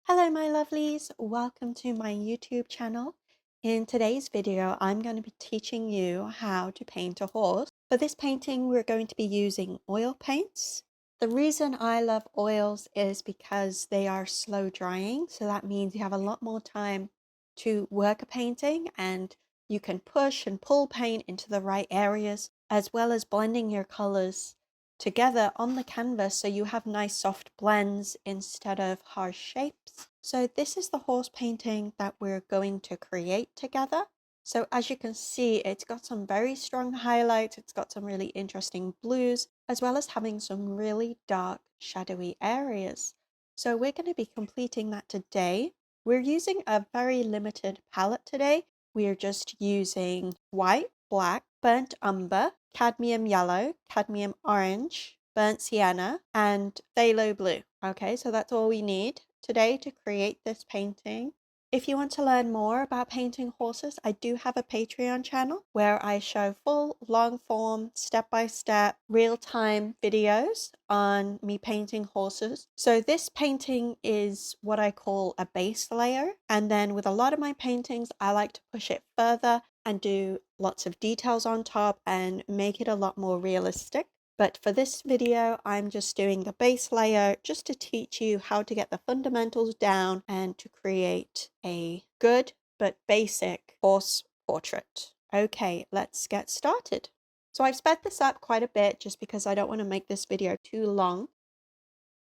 Hello my lovelies, welcome to my YouTube channel. In today's video, I'm going to be teaching you how to paint a horse. For this painting, we're going to be using oil paints. The reason I love oils is because they are slow drying, so that means you have a lot more time to work a painting and you can push and pull paint into the right areas, as well as blending your colors together on the canvas so you have nice soft blends instead of harsh shapes. So this is the horse painting that we're going to create together. So as you can see, it's got some very strong highlights, it's got some really interesting blues, as well as having some really dark shadowy areas. So we're going to be completing that today. We're using a very limited palette today. We are just using white, black, burnt umber, cadmium yellow, cadmium orange, burnt sienna, and phthalo blue. Okay, so that's all we need today to create this painting. If you want to learn more about painting horses, I do have a Patreon channel where I show full, long form, step-by-step, real-time videos on me painting horses. So this painting is what I call a base layer. And then with a lot of my paintings, I like to push it further and do lots of details on top and make it a lot more realistic. But for this video, I'm just doing the base layer just to teach you how to get the fundamentals down and to create a good but basic horse portrait. Okay, let's get started. So I've sped this up quite a bit just because I don't want to make this video too long.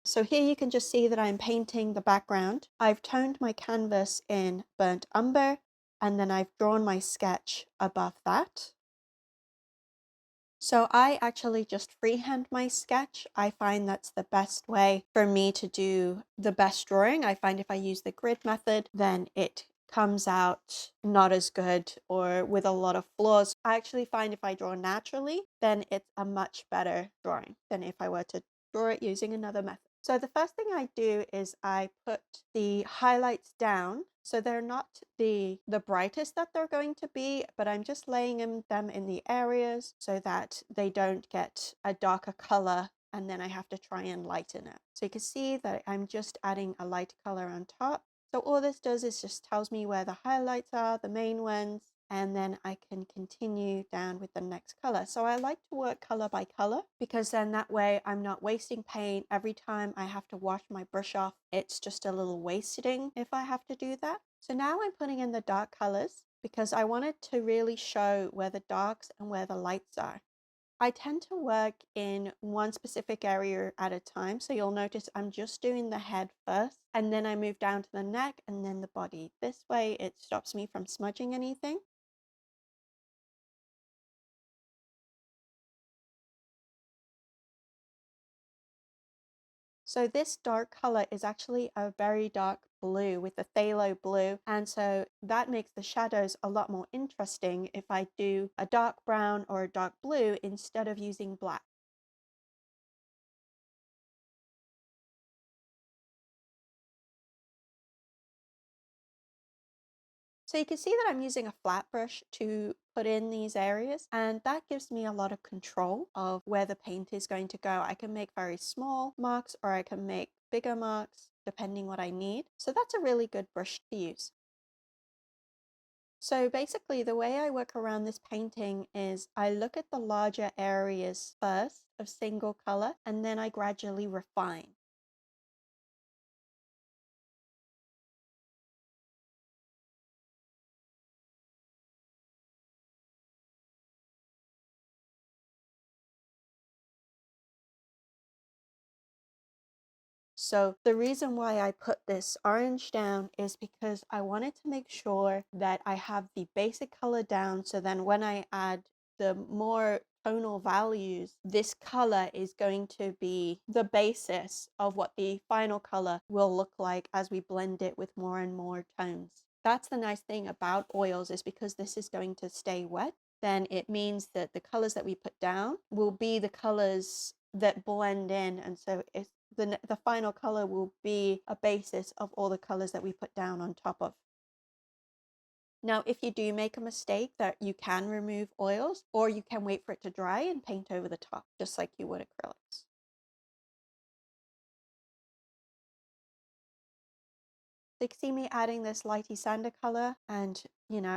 So here you can just see that I'm painting the background. I've toned my canvas in burnt umber, and then I've drawn my sketch above that. So I actually just freehand my sketch. I find that's the best way for me to do the best drawing. I find if I use the grid method, then it comes out not as good or with a lot of flaws. I actually find if I draw naturally, then it's a much better drawing than if I were to draw it using another method. So the first thing I do is I put the highlights down. So they're not the brightest that they're going to be, but I'm just laying them in the areas so that they don't get a darker color and then I have to try and lighten it. So you can see that I'm just adding a light color on top. So all this does is just tells me where the highlights are, the main ones, and then I can continue down with the next color. So I like to work color by color because then that way I'm not wasting paint. Every time I have to wash my brush off, it's just a little wasting if I have to do that. So now I'm putting in the dark colors because I wanted to really show where the darks and where the lights are. I tend to work in one specific area at a time. So you'll notice I'm just doing the head first and then I move down to the neck and then the body. This way it stops me from smudging anything. So this dark color is actually a very dark blue with the phthalo blue, and so that makes the shadows a lot more interesting if I do a dark brown or a dark blue instead of using black. So you can see that I'm using a flat brush to put in these areas, and that gives me a lot of control of where the paint is going to go. I can make very small marks or I can make bigger marks depending what I need. So that's a really good brush to use. So basically the way I work around this painting is I look at the larger areas first of single color and then I gradually refine. So the reason why I put this orange down is because I wanted to make sure that I have the basic color down, so then when I add the more tonal values, this color is going to be the basis of what the final color will look like as we blend it with more and more tones. That's the nice thing about oils, is because this is going to stay wet, then it means that the colors that we put down will be the colors that blend in, and so it's the final color will be a basis of all the colors that we put down on top of. Now, if you do make a mistake, that you can remove oils, or you can wait for it to dry and paint over the top, just like you would acrylics. So you can see me adding this lighty sander color, and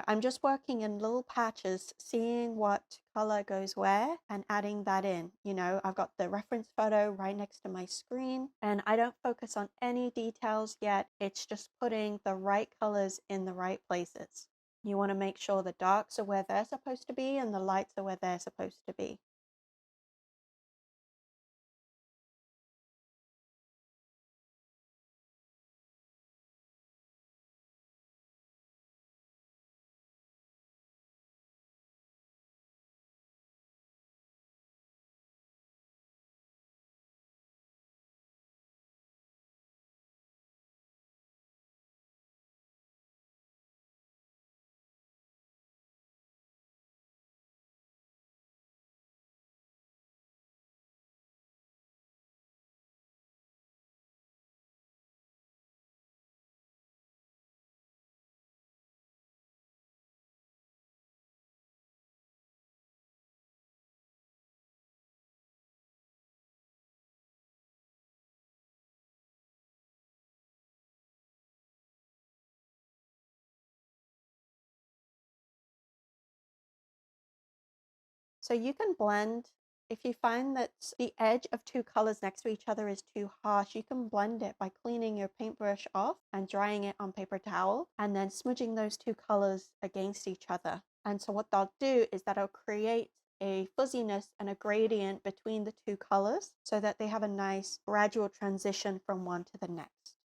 I'm just working in little patches, seeing what color goes where and adding that in. I've got the reference photo right next to my screen, and I don't focus on any details yet. It's just putting the right colors in the right places. You want to make sure the darks are where they're supposed to be and the lights are where they're supposed to be. So you can blend, if you find that the edge of two colors next to each other is too harsh, you can blend it by cleaning your paintbrush off and drying it on paper towel and then smudging those two colors against each other. And so what they'll do is that'll create a fuzziness and a gradient between the two colors so that they have a nice gradual transition from one to the next.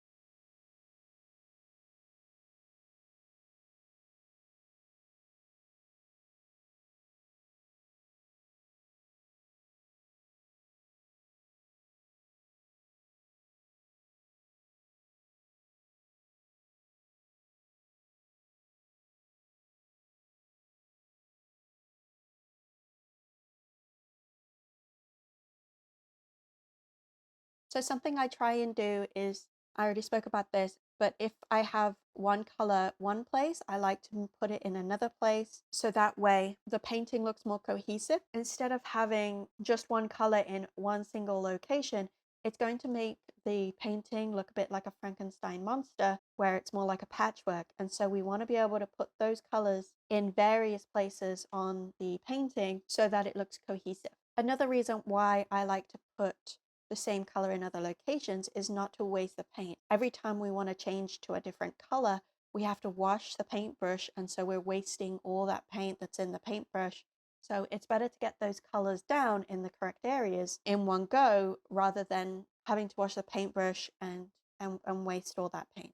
So something I try and do is, I already spoke about this, but if I have one color one place, I like to put it in another place. So that way the painting looks more cohesive. Instead of having just one color in one single location, it's going to make the painting look a bit like a Frankenstein monster, where it's more like a patchwork. And so we want to be able to put those colors in various places on the painting so that it looks cohesive. Another reason why I like to put the same color in other locations is not to waste the paint. Every time we want to change to a different color, we have to wash the paintbrush, and so we're wasting all that paint that's in the paintbrush. So it's better to get those colors down in the correct areas in one go rather than having to wash the paintbrush and waste all that paint.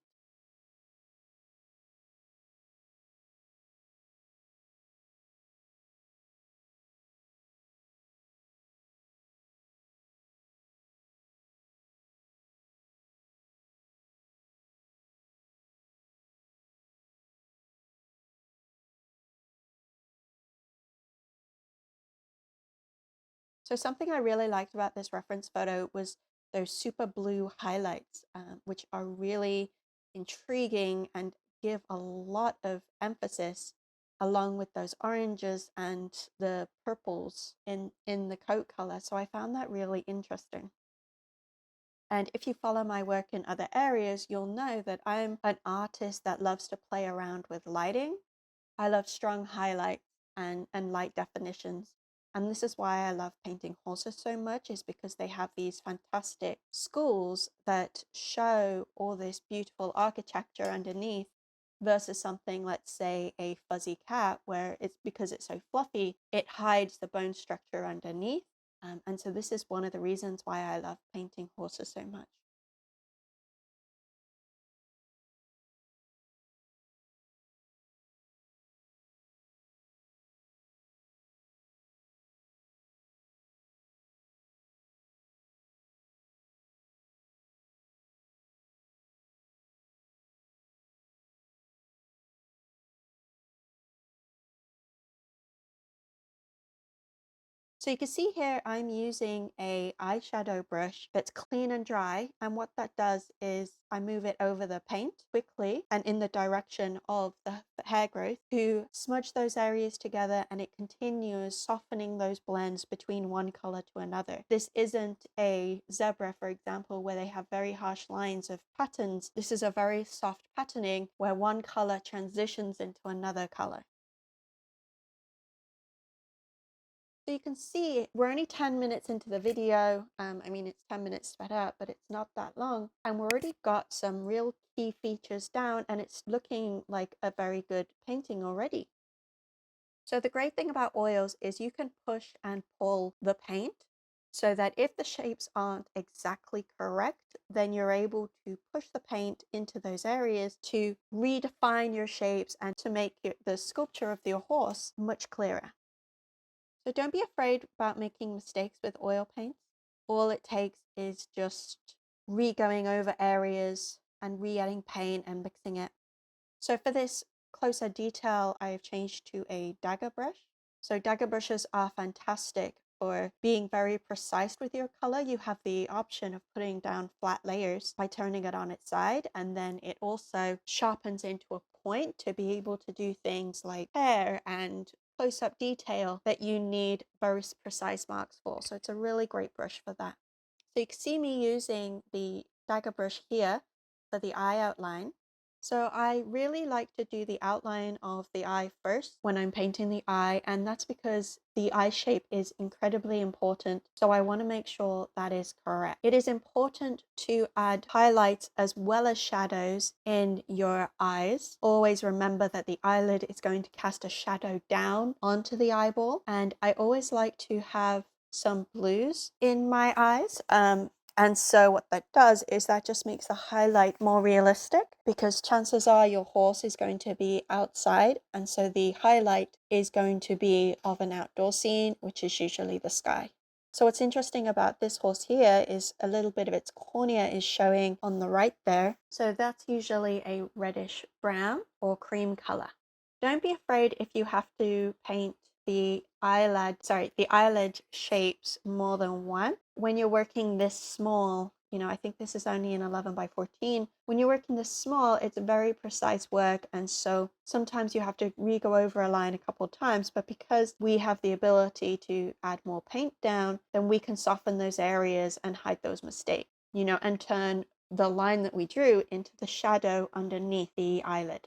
So something I really liked about this reference photo was those super blue highlights, which are really intriguing and give a lot of emphasis along with those oranges and the purples in the coat color. So I found that really interesting. And if you follow my work in other areas, you'll know that I'm an artist that loves to play around with lighting. I love strong highlights and light definitions. And this is why I love painting horses so much, is because they have these fantastic schools that show all this beautiful architecture underneath versus something, let's say a fuzzy cat, where it's because it's so fluffy, it hides the bone structure underneath. And so this is one of the reasons why I love painting horses so much. So you can see here I'm using a eyeshadow brush that's clean and dry, and what that does is I move it over the paint quickly and in the direction of the hair growth to smudge those areas together, and it continues softening those blends between one color to another. This isn't a zebra, for example, where they have very harsh lines of patterns. This is a very soft patterning where one color transitions into another color. So you can see we're only 10 minutes into the video. I mean, it's 10 minutes sped up, but it's not that long. And we've already got some real key features down, and it's looking like a very good painting already. So the great thing about oils is you can push and pull the paint so that if the shapes aren't exactly correct, then you're able to push the paint into those areas to redefine your shapes and to make the sculpture of your horse much clearer. So don't be afraid about making mistakes with oil paints. All it takes is just re-going over areas and re-adding paint and mixing it. So for this closer detail, I have changed to a dagger brush. So dagger brushes are fantastic for being very precise with your color. You have the option of putting down flat layers by turning it on its side, and then it also sharpens into a point to be able to do things like hair and close-up detail that you need very precise marks for. So it's a really great brush for that. So you can see me using the dagger brush here for the eye outline. So I really like to do the outline of the eye first when I'm painting the eye, and that's because the eye shape is incredibly important. So I want to make sure that is correct. It is important to add highlights as well as shadows in your eyes. Always remember that the eyelid is going to cast a shadow down onto the eyeball, and I always like to have some blues in my eyes. And so what that does is that just makes the highlight more realistic, because chances are your horse is going to be outside, and so the highlight is going to be of an outdoor scene, which is usually the sky. So what's interesting about this horse here is a little bit of its cornea is showing on the right there. So that's usually a reddish brown or cream color. Don't be afraid if you have to paint the eyelid shapes more than one. When you're working this small, I think this is only an 11 by 14. When you're working this small, it's very precise work, and so sometimes you have to re-go over a line a couple of times, but because we have the ability to add more paint down, then we can soften those areas and hide those mistakes, and turn the line that we drew into the shadow underneath the eyelid.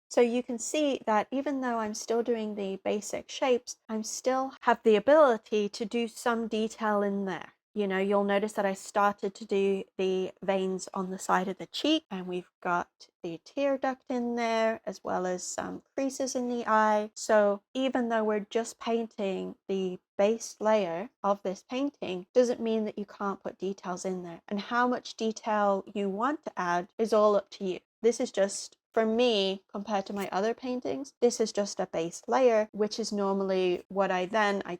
So you can see that even though I'm still doing the basic shapes, I'm still have the ability to do some detail in there. You'll notice that I started to do the veins on the side of the cheek, and we've got the tear duct in there, as well as some creases in the eye. So even though we're just painting the base layer of this painting, doesn't mean that you can't put details in there. And how much detail you want to add is all up to you. This is just, for me, compared to my other paintings, this is just a base layer, which is normally what I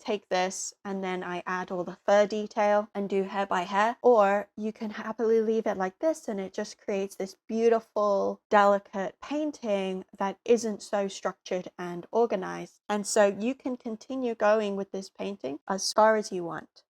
take this and then I add all the fur detail and do hair by hair. Or you can happily leave it like this, and it just creates this beautiful, delicate painting that isn't so structured and organized. And so you can continue going with this painting as far as you want.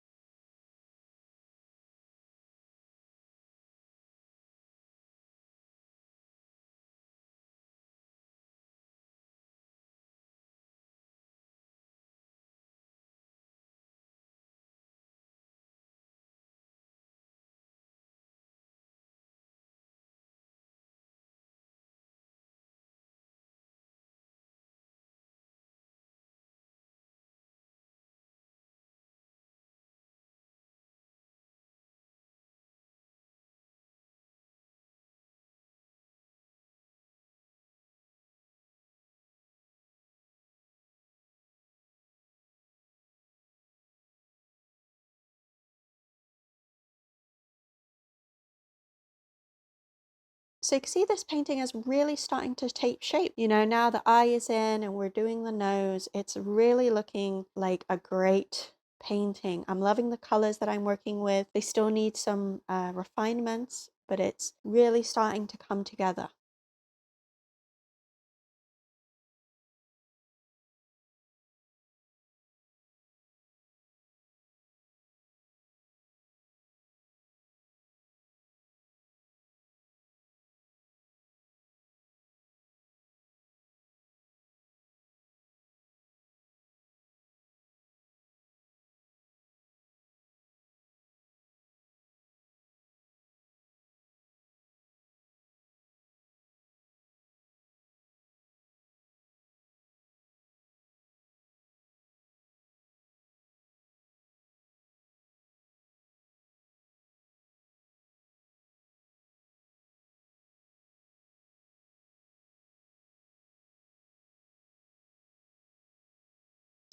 So you can see this painting is really starting to take shape. Now the eye is in and we're doing the nose. It's really looking like a great painting. I'm loving the colors that I'm working with. They still need some refinements, but it's really starting to come together.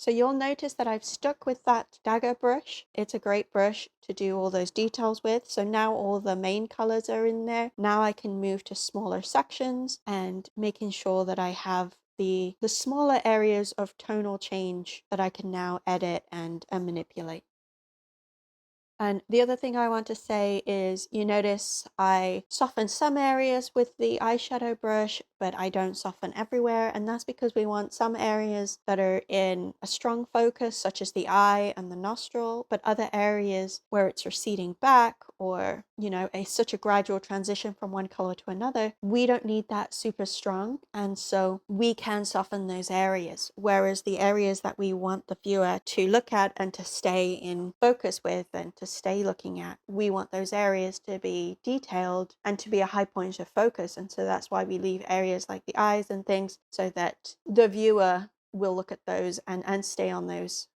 So you'll notice that I've stuck with that dagger brush. It's a great brush to do all those details with. So now all the main colors are in there. Now I can move to smaller sections and making sure that I have the smaller areas of tonal change that I can now edit and manipulate. And the other thing I want to say is you notice I soften some areas with the eyeshadow brush, but I don't soften everywhere. And that's because we want some areas that are in a strong focus, such as the eye and the nostril, but other areas where it's receding back or, such a gradual transition from one color to another, we don't need that super strong. And so we can soften those areas. Whereas the areas that we want the viewer to look at and to stay in focus with and to stay looking at, we want those areas to be detailed and to be a high point of focus. And so that's why we leave areas like the eyes and things so that the viewer will look at those and stay on those.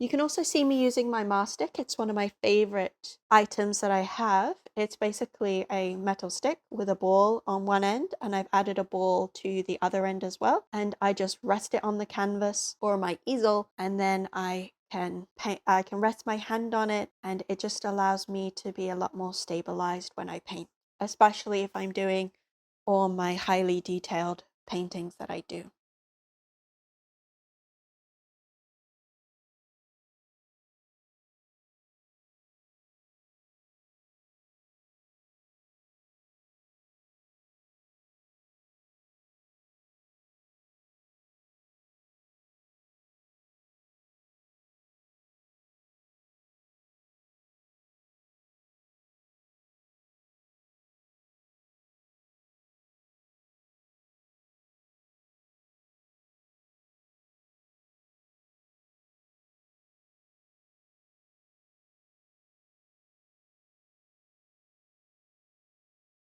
You can also see me using my mask stick. It's one of my favorite items that I have. It's basically a metal stick with a ball on one end, and I've added a ball to the other end as well. And I just rest it on the canvas or my easel, and then I can paint. I can rest my hand on it, and it just allows me to be a lot more stabilized when I paint, especially if I'm doing all my highly detailed paintings that I do.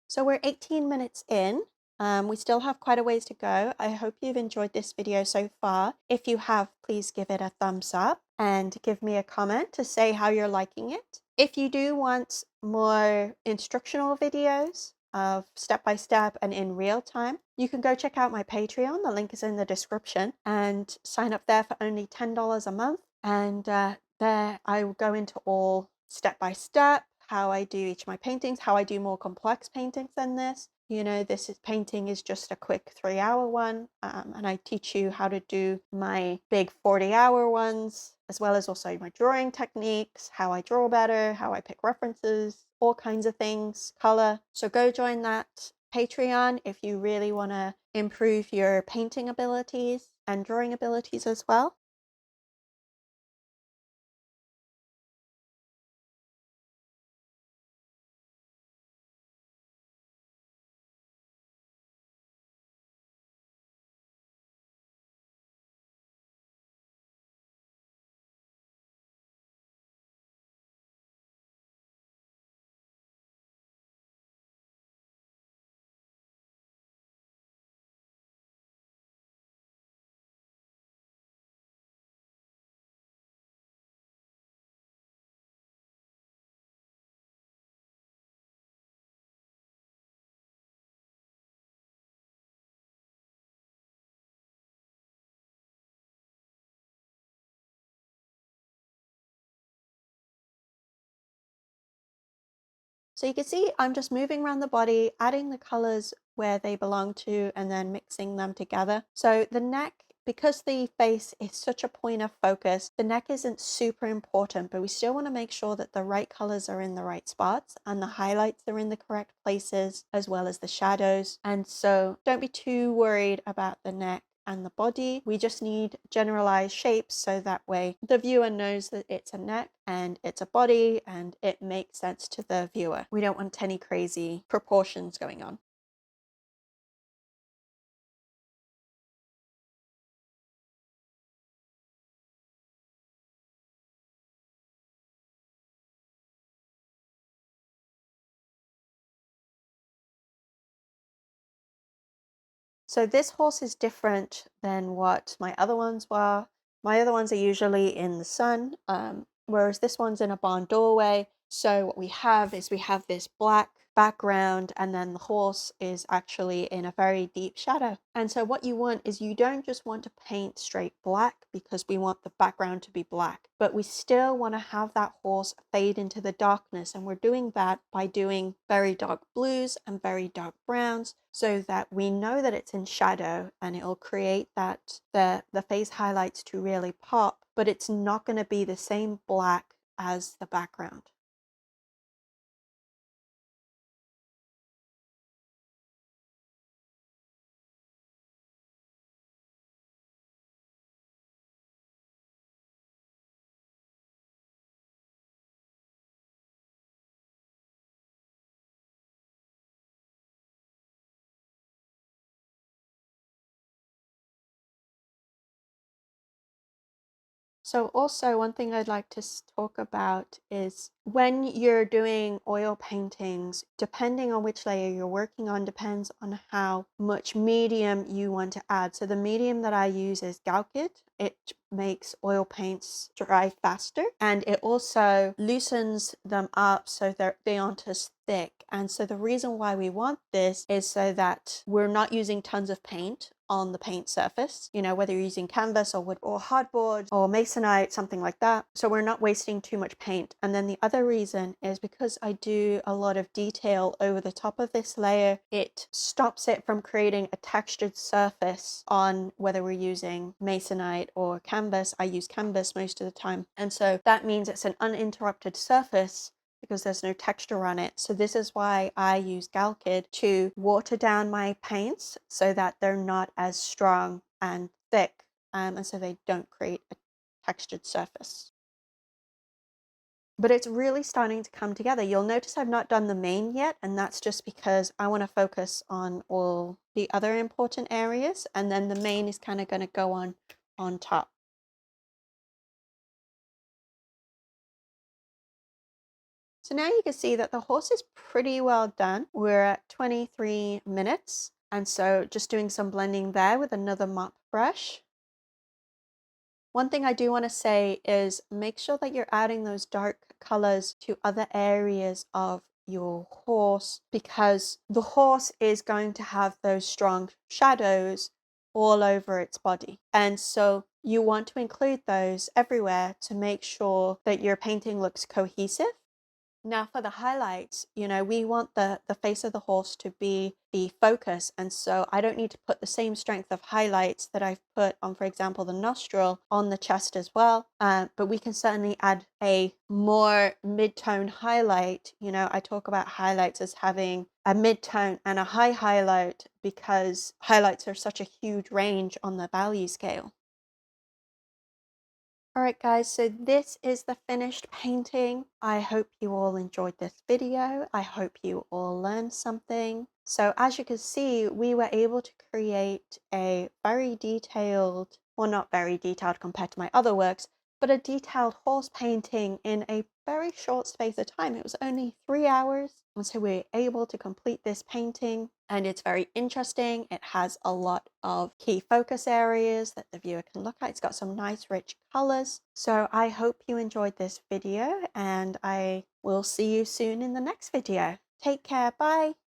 So we're 18 minutes in. We still have quite a ways to go. I hope you've enjoyed this video so far. If you have, please give it a thumbs up and give me a comment to say how you're liking it. If you do want more instructional videos of step-by-step and in real time, you can go check out my Patreon. The link is in the description, and sign up there for only $10 a month. And there I will go into all step-by-step, how I do each of my paintings, how I do more complex paintings than this. Painting is just a quick 3-hour one, and I teach you how to do my big 40-hour ones, as well as also my drawing techniques, how I draw better, how I pick references, all kinds of things, color. So go join that Patreon if you really want to improve your painting abilities and drawing abilities as well. So you can see I'm just moving around the body, adding the colors where they belong to, and then mixing them together. So the neck, because the face is such a point of focus, the neck isn't super important, but we still want to make sure that the right colors are in the right spots and the highlights are in the correct places, as well as the shadows. And so don't be too worried about the neck and the body. We just need generalized shapes so that way the viewer knows that it's a neck and it's a body and it makes sense to the viewer. We don't want any crazy proportions going on. So this horse is different than what my other ones were. My other ones are usually in the sun, whereas this one's in a barn doorway. So what we have is we have this black background, and then the horse is actually in a very deep shadow. And so what you want is, you don't just want to paint straight black because we want the background to be black, but we still want to have that horse fade into the darkness. And we're doing that by doing very dark blues and very dark browns, so that we know that it's in shadow, and it'll create that the face highlights to really pop, but it's not going to be the same black as the background. So also, one thing I'd like to talk about is, when you're doing oil paintings, depending on which layer you're working on depends on how much medium you want to add. So the medium that I use is Galkid. It makes oil paints dry faster, and it also loosens them up so they aren't as thick. And so the reason why we want this is so that we're not using tons of paint on the paint surface, whether you're using canvas or wood or hardboard or masonite, something like that. So we're not wasting too much paint. And then the other reason is because I do a lot of detail over the top of this layer, it stops it from creating a textured surface on whether we're using masonite or canvas. I use canvas most of the time. And so that means it's an uninterrupted surface because there's no texture on it. So this is why I use Galkid to water down my paints so that they're not as strong and thick, and so they don't create a textured surface. But it's really starting to come together. You'll notice I've not done the mane yet, and that's just because I want to focus on all the other important areas, and then the mane is kind of going to go on top. So now you can see that the horse is pretty well done. We're at 23 minutes. And so just doing some blending there with another mop brush. One thing I do want to say is, make sure that you're adding those dark colors to other areas of your horse, because the horse is going to have those strong shadows all over its body. And so you want to include those everywhere to make sure that your painting looks cohesive. Now for the highlights, we want the face of the horse to be the focus. And so I don't need to put the same strength of highlights that I've put on, for example, the nostril on the chest as well. But we can certainly add a more mid-tone highlight. I talk about highlights as having a mid-tone and a high highlight because highlights are such a huge range on the value scale. Alright guys, so this is the finished painting. I hope you all enjoyed this video. I hope you all learned something. So as you can see, we were able to create a very detailed, well, not very detailed compared to my other works, but a detailed horse painting in a very short space of time. It was only 3 hours. And so we were able to complete this painting, and it's very interesting. It has a lot of key focus areas that the viewer can look at. It's got some nice rich colors. So I hope you enjoyed this video, and I will see you soon in the next video. Take care. Bye.